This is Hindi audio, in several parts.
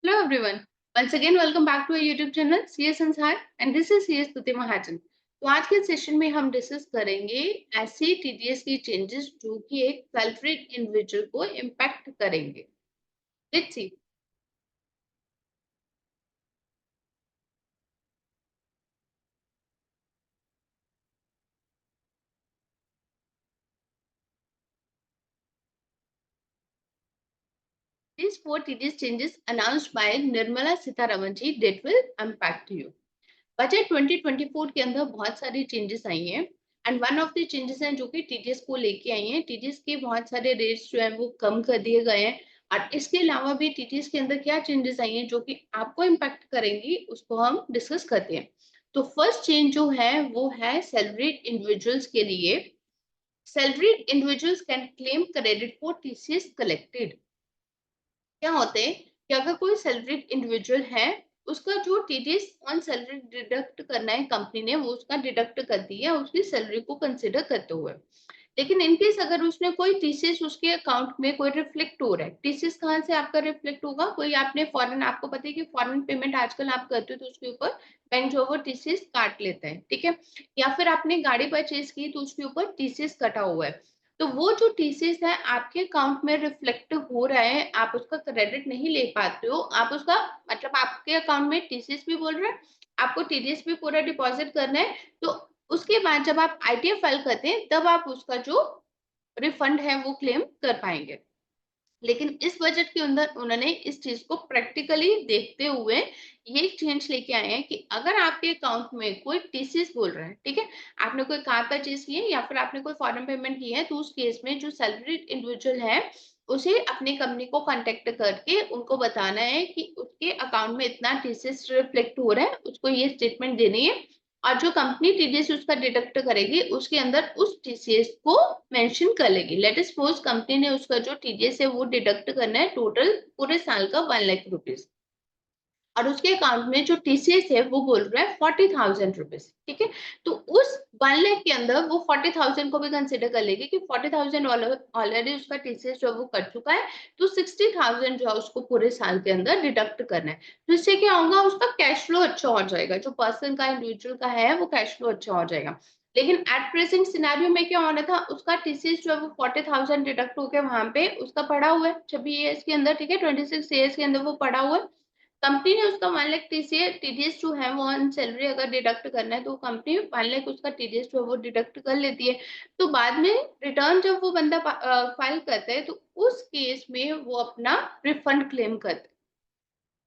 Hello everyone. Once again welcome back to our YouTube channel CS Ansar and this is CS Tuti Mahajan. तो आज के सेशन में हम डिस्कस करेंगे ऐसे टीडीएस की चेंजेस जो कि एक सैलरीड इंडिविजुअल को इम्पैक्ट करेंगे. Let's see. These four TDS changes announced by Nirmala Sitharaman ji that will impact you. Budget 2024 के अंदर बहुत सारी चेंजेस आई हैं and one of the changes हैं जो कि टीडीएस को लेके आई हैं. टीडीएस के बहुत सारे रेट्स जो है वो कम कर दिए गए हैं और इसके अलावा भी टीडीएस के अंदर क्या चेंजेस आई हैं जो कि आपको इम्पैक्ट करेंगी उसको हम डिस्कस करते हैं. तो फर्स्ट चेंज जो है वो है सैलरीड इंडिविजुअल्स के लिए. Salaried individuals can claim credit for TCS collected. क्या होते हैं कि अगर कोई सैलरीड इंडिविजुअल है उसका जो टीडीएस ऑन सैलरी डिडक्ट करना है कंपनी ने वो उसका डिडक्ट कर दिया उसकी सैलरी को कंसिडर करते हुए. लेकिन इनकेस अगर उसने कोई टीसीएस उसके अकाउंट में कोई रिफ्लेक्ट हो रहा है. टीसीएस कहाँ से आपका रिफ्लेक्ट होगा? कोई आपने फॉरेन, आपको पता है कि फॉरेन पेमेंट आजकल आप करते हो तो उसके ऊपर बैंक जो है वो टीसीएस काट लेता है. ठीक है. या फिर आपने गाड़ी परचेज की तो उसके ऊपर टीसीएस कटा हुआ है. तो वो जो टीसीएस है आपके अकाउंट में रिफ्लेक्ट हो रहा है, आप उसका क्रेडिट नहीं ले पाते हो. आप उसका मतलब आपके अकाउंट में टीसीएस भी बोल रहे हैं, आपको टीडीएस भी पूरा डिपॉजिट करना है. तो उसके बाद जब आप आईटीएफ फाइल करते हैं तब आप उसका जो रिफंड है वो क्लेम कर पाएंगे. लेकिन इस बजट के अंदर उन्होंने इस चीज को प्रैक्टिकली देखते हुए ये चेंज लेके आए हैं कि अगर आपके अकाउंट में कोई टीसीएस बोल रहा है, ठीक है, आपने कोई कार परचेज की है या फिर आपने कोई फॉरेन पेमेंट की है, तो उस केस में जो सैलरीड इंडिविजुअल है उसे अपनी कंपनी को कांटेक्ट करके उनको बताना है कि उसके अकाउंट में इतना टीसीएस रिफ्लेक्ट हो रहा है, उसको ये स्टेटमेंट देनी है और जो कंपनी टीडीएस उसका डिडक्ट करेगी उसके अंदर उस टीसीएस को मेंशन कर लेगी. लेट अस सपोज कंपनी ने उसका जो टीडीएस है वो डिडक्ट करना है टोटल पूरे साल का 1 लाख रुपीज और उसके अकाउंट में जो टीसीएस है वो बोल रहा है 40,000 रुपीज. ठीक है. तो उस 1 लाख के अंदर वो 40,000 को भी कंसिडर कर लेगी कि 40,000 ऑलरेडी उसका टीसीएस जो वो कर चुका है, तो 60,000 जो है उसको पूरे साल के अंदर डिडक्ट करना है. तो इससे क्या होगा, उसका कैश फ्लो अच्छा हो जाएगा. जो पर्सन का इंडिविजुअल का है वो कैश फ्लो अच्छा हो जाएगा. लेकिन एट प्रेजेंट सिनेरियो में क्या होना था, उसका टीसीएस जो है वो 40,000 डिडक्ट होकर वहां पे उसका पड़ा हुआ है 26 ईयर्स के अंदर. ठीक है. 26 ईयर्स के अंदर वो पड़ा हुआ है. कंपनी ने उसका 1 लाख टीडीएस जो है वो ऑन सैलरी अगर डिडक्ट करना है तो कंपनी 1 लाख उसका टीडीएस जो है वो डिडक्ट कर लेती है. तो बाद में रिटर्न जब वो बंदा फाइल करता है तो उस केस में वो अपना रिफंड क्लेम करता है.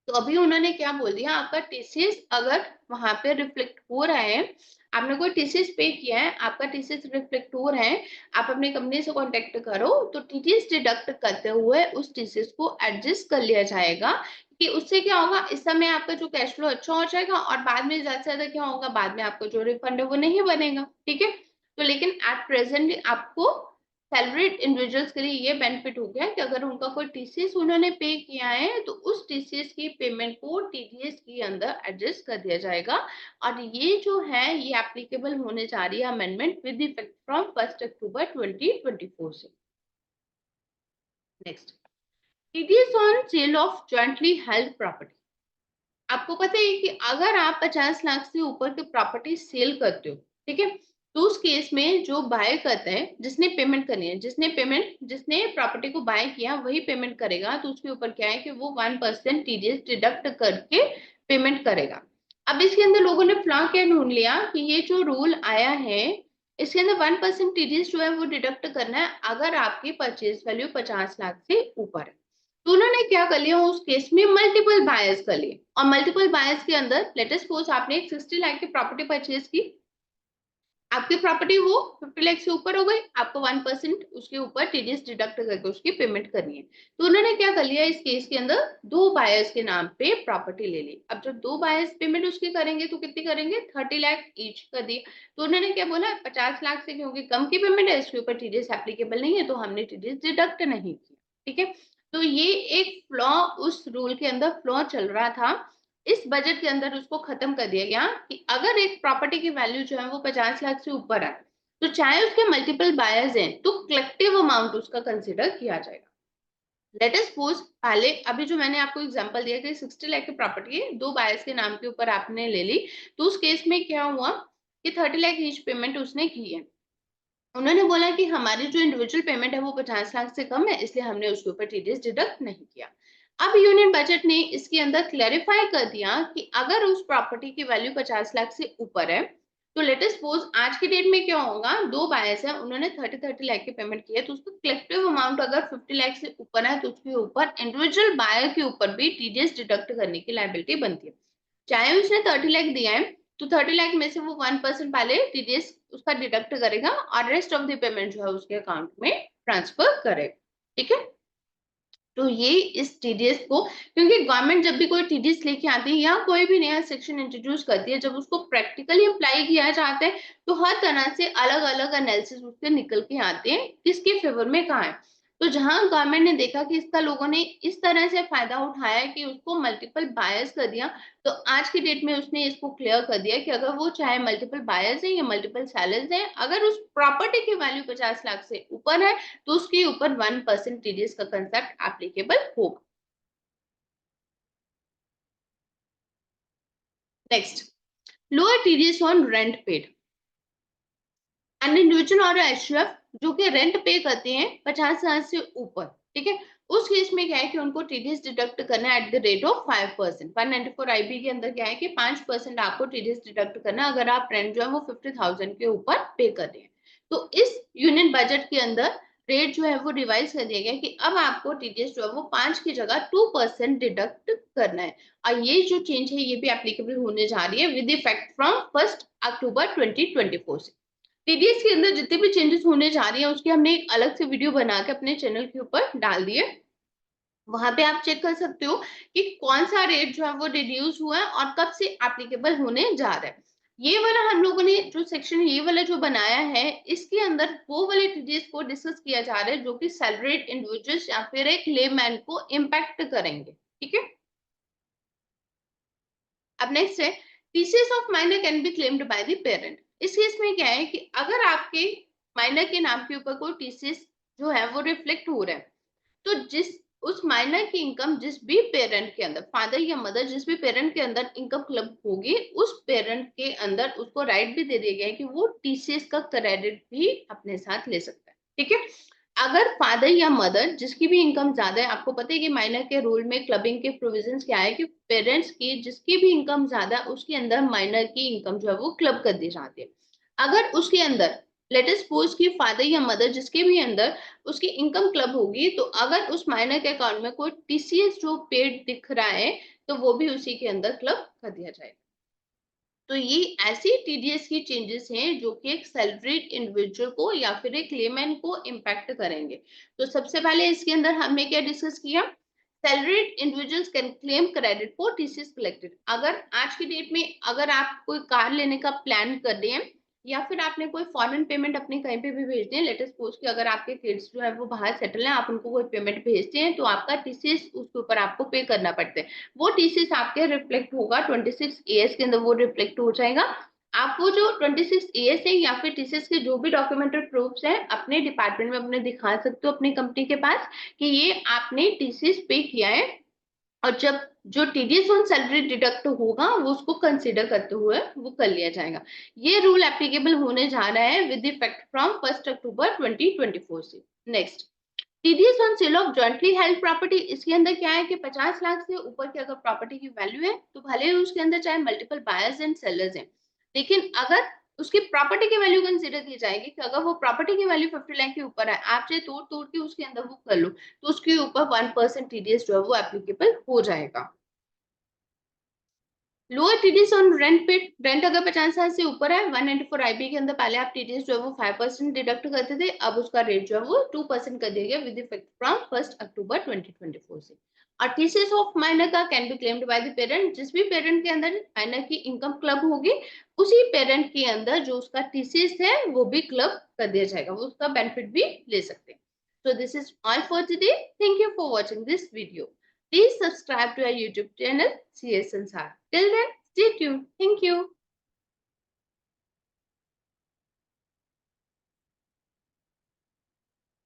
तो अभी उन्होंने क्या बोल दिया, आपका टीसीएस अगर वहां पे रिफ्लेक्ट हो रहा है, आपने कोई टीसीएस पे किया है, आपका टीसीएस रिफ्लेक्ट हो रहा है, आप अपनी कंपनी से कांटेक्ट करो तो टीसीएस डिडक्ट करते हुए उस टीसीएस को एडजस्ट कर लिया जाएगा. कि उससे क्या होगा, इस समय आपका जो कैश फ्लो अच्छा हो जाएगा और बाद में ज्यादा से ज्यादा क्या होगा, बाद में आपका जो रिफंड है वो नहीं बनेगा. ठीक है. तो लेकिन एट प्रेजेंट आपको सैलरीड इंडिविजुअल्स के लिए ये बेनिफिट हो गया कि अगर उनका कोई टीसीएस उन्होंने पे किया है तो उस टीसीएस की पेमेंट को टीडीएस के अंदर एडजस्ट कर दिया जाएगा. और ये जो है ये एप्लीकेबल होने जा रही है अमेंडमेंट विद इफेक्ट फ्रॉम 1 अक्टूबर 2024 से. Next, TDS on sale of jointly held property. आपको पता है कि अगर आप 50 लाख से ऊपर की प्रॉपर्टी सेल करते हो, ठीक है, तो उस केस में जो बाय करता है, जिसने पेमेंट करनी है, जिसने प्रॉपर्टी को बाय किया वही पेमेंट करेगा. तो उसके ऊपर क्या है कि वो 1% टीडीएस डिडक्ट करके पेमेंट करेगा. अब इसके अंदर लोगों ने फ्लॉ क्या ढूंढ लिया कि ये जो रूल आया है इसके अंदर 1% टीडीएस जो है वो डिडक्ट करना है अगर आपकी परचेज वैल्यू 50 लाख से ऊपर है. तो उन्होंने क्या कर लिया, उस केस में मल्टीपल बायर्स कर लिए और मल्टीपल बायर्स के अंदर लेट अस सपोज आपने एक 60 लाख की प्रॉपर्टी परचेज की, आपकी प्रॉपर्टी वो 50 लाख से ऊपर हो गई, आपको 1% उसके ऊपर टीडीएस डिडक्ट करके उसकी पेमेंट करनी है. तो उन्होंने क्या कर लिया, इस केस के अंदर दो बायर्स के नाम पे प्रॉपर्टी ले ली. अब जब दो बायर्स पेमेंट उसकी करेंगे तो कितनी करेंगे, 30 लाख ईच कर दी. तो उन्होंने क्या बोला, 50 लाख से क्योंकि कम की पेमेंट है इसके ऊपर टीडीएस एप्लीकेबल नहीं है तो हमने टीडीएस डिडक्ट नहीं किया. ठीक है. तो ये एक फ्लॉ उस रूल के अंदर फ्लॉ चल रहा था. इस बजट के अंदर उसको खत्म कर दिया गया कि अगर एक प्रॉपर्टी की वैल्यू जो है वो 50 लाख से ऊपर है तो चाहे उसके मल्टीपल बायर्स हैं तो कलेक्टिव अमाउंट उसका कंसिडर किया जाएगा. लेट अस सपोज पहले अभी जो मैंने आपको एग्जांपल दिया कि 60 लाख की प्रॉपर्टी है, दो बायर्स के नाम के ऊपर आपने ले ली, तो उस केस में क्या हुआ कि 30 लाख ईच पेमेंट उसने की है। उन्होंने बोला कि हमारी जो इंडिविजुअल पेमेंट है वो 50 लाख से कम है, इसलिए हमने उसके ऊपर टीडीएस डिडक्ट नहीं किया। अब यूनियन बजट ने इसके अंदर क्लैरिफाई कर दिया कि अगर उस प्रॉपर्टी की वैल्यू 50 लाख से ऊपर है, तो लेट अस सपोज आज के डेट में क्या होगा, दो बायर्स है, उन्होंने 30 लाख की पेमेंट की है, तो उसका कलेक्टिव अमाउंट अगर 50 लाख से ऊपर है, तो उसके ऊपर इंडिविजुअल बायर के ऊपर भी टीडीएस डिडक्ट करने की लायबिलिटी बनती है। चाहे उसने 30 लाख दिया है, तो 30 लाख में से वो 1% पहले टीडीएस उसका डिडक्ट करेगा और रेस्ट ऑफ द पेमेंट जो है उसके अकाउंट में ट्रांसफर करेगा। ठीक है, तो ये इस टीडीएस को, क्योंकि गवर्नमेंट जब भी कोई टीडीएस लेके आती है या कोई भी नया सेक्शन इंट्रोड्यूस करती है, जब उसको प्रैक्टिकली अप्लाई किया जाता है, तो हर तरह से अलग अलग एनालिसिस उसके निकल के आते हैं किसके फेवर में कहाँ है। तो जहां गवर्नमेंट ने देखा कि इसका लोगों ने इस तरह से फायदा उठाया कि उसको मल्टीपल बायर्स कर दिया, तो आज की डेट में उसने इसको क्लियर कर दिया कि अगर वो चाहे मल्टीपल बायर्स है या मल्टीपल सेलर्स है, अगर उस प्रॉपर्टी की वैल्यू 50 लाख से ऊपर है, तो उसके ऊपर 1% टीडीएस का कंसेप्ट एप्लीकेबल होगा। Next, lower TDS on rent paid. An individual और एचयूएफ जो कि रेंट पे करते हैं 50 हजार से ऊपर, ठीक है, उस केस में क्या है कि उनको टीडीएस डिडक्ट करना है at the rate of 5%। 194 IB के अंदर क्या है कि 5% आपको टीडीएस डिडक्ट करना है अगर आप रेंट जो है वो 50,000 के ऊपर पे कर रहे हैं। तो इस यूनियन बजट के अंदर रेट जो है वो रिवाइज कर दिया गया कि अब आपको टीडीएस जो है वो 5 की जगह 2% डिडक्ट करना है। और ये जो चेंज है ये भी एप्लीकेबल होने जा रही है विद इफेक्ट फ्रॉम 1 अक्टूबर 2024 से। टीडीएस के अंदर जितने भी चेंजेस होने जा रही हैं उसके हमने एक अलग से वीडियो बना के अपने चैनल के ऊपर डाल दिए, वहां पे आप चेक कर सकते हो कि कौन सा रेट जो है वो रिड्यूस हुआ है और कब से एप्लीकेबल होने जा रहा है। ये वाला हम लोगों ने जो सेक्शन ये वाला जो बनाया है, इसके अंदर वो वाले टीडीएस को डिस्कस किया जा रहा है जो कि सैलरीड इंडिविजुअल्स या फिर एक लेमैन को इम्पैक्ट करेंगे। ठीक है, अब नेक्स्ट है TCS of minor can be claimed by the parent. इस केस में क्या है कि अगर आपके माइनर के नाम के ऊपर कोई टीसीएस जो है वो रिफ्लेक्ट हो रहा है, तो जिस उस माइनर की इनकम जिस भी पेरेंट के अंदर, फादर या मदर जिस भी पेरेंट के अंदर इनकम क्लब होगी, उस पेरेंट के अंदर उसको राइट भी दे दिया गया है कि वो टीसीएस का क्रेडिट भी अपने साथ ले सकता है। ठीक है, अगर फादर या मदर जिसकी भी इनकम ज्यादा है, आपको पता है कि माइनर के रूल में क्लबिंग के प्रोविजंस क्या है कि पेरेंट्स की जिसकी भी इनकम ज्यादा है उसके अंदर माइनर की इनकम जो है वो क्लब कर दी जाती है। अगर उसके अंदर लेट अस सपोज कि फादर या मदर जिसके भी अंदर उसकी इनकम क्लब होगी, तो अगर उस माइनर के अकाउंट में कोई टीसीएस जो पेड दिख रहा है, तो वो भी उसी के अंदर क्लब कर दिया जाएगा। तो ये ऐसी टीडीएस की चेंजेस हैं जो कि एक सैलरीड इंडिविजुअल को या फिर एक लेमैन को इम्पैक्ट करेंगे। तो सबसे पहले इसके अंदर हमने क्या डिस्कस किया, salaried individuals can claim credit for TCS collected. अगर आज की डेट में अगर आप कोई कार लेने का प्लान कर रहे हैं या फिर आपने कोई फॉरेन पेमेंट अपने कहीं पे भी भेजनी है, लेटेस्ट सपोज कि अगर आपके किड्स जो है वो बाहर सेटल हैं, आप उनको कोई पेमेंट भेजते हैं, तो आपका टीसीएस उसके ऊपर आपको पे करना पड़ता है। वो टीसीएस आपके रिफ्लेक्ट होगा 26 एएस के अंदर, वो रिफ्लेक्ट हो जाएगा। आप वो जो 26 एएस है या फिर टीसीएस के जो भी डॉक्यूमेंट्री प्रूफ्स हैं अपने डिपार्टमेंट में अपने दिखा सकते हो अपनी कंपनी के पास कि ये आपने टीसीएस पे किया है। और जब जो टीडीएस ऑन सैलरी डिडक्ट होगा वो उसको कंसीडर करते हुए वो कर लिया जाएगा। ये रूल एप्लीकेबल होने जा रहा है विद इफेक्ट फ्रॉम 1 अक्टूबर 2024 से। Next, TDS on sale of jointly held property. इसके अंदर क्या है कि 50 लाख से ऊपर की अगर प्रॉपर्टी की वैल्यू है, तो भले ही उसके अंदर चाहे मल्टीपल बायर्स एंड सेलर्स हैं, लेकिन अगर उसकी प्रॉपर्टी की वैल्यू कंसीडर की जाएगी कि अगर वो प्रॉपर्टी की वैल्यू 50 लाख के ऊपर है, आप चाहे तोड़ तोड़ के उसके अंदर वो कर लो, तो उसके ऊपर 1% टीडीएस जो है वो एप्लीकेबल हो जाएगा। लोअर टीडीएस ऑन रेंट पे, रेंट अगर 50 हजार से ऊपर है, 194 आईबी के अंदर पहले आप टीडीएस जो है वो 5% डिडक्ट करते थे, अब उसका रेट जो है वो 2% कर दिया गया विद इफेक्ट फ्रॉम 1 अक्टूबर 2024 से। और टीसीएस ऑफ माइनर का can be claimed by the parent. जिस भी पेरेंट के अंदर माइनर की इनकम क्लब होगी, उसी पेरेंट के अंदर जो उसका टीसीएस है वो भी क्लब कर दिया जाएगा, वो उसका बेनिफिट भी ले सकते हैं। So this is all for today. Thank you for watching this video. Please subscribe to our YouTube channel CS Sansar. Till then, stay tuned. Thank you.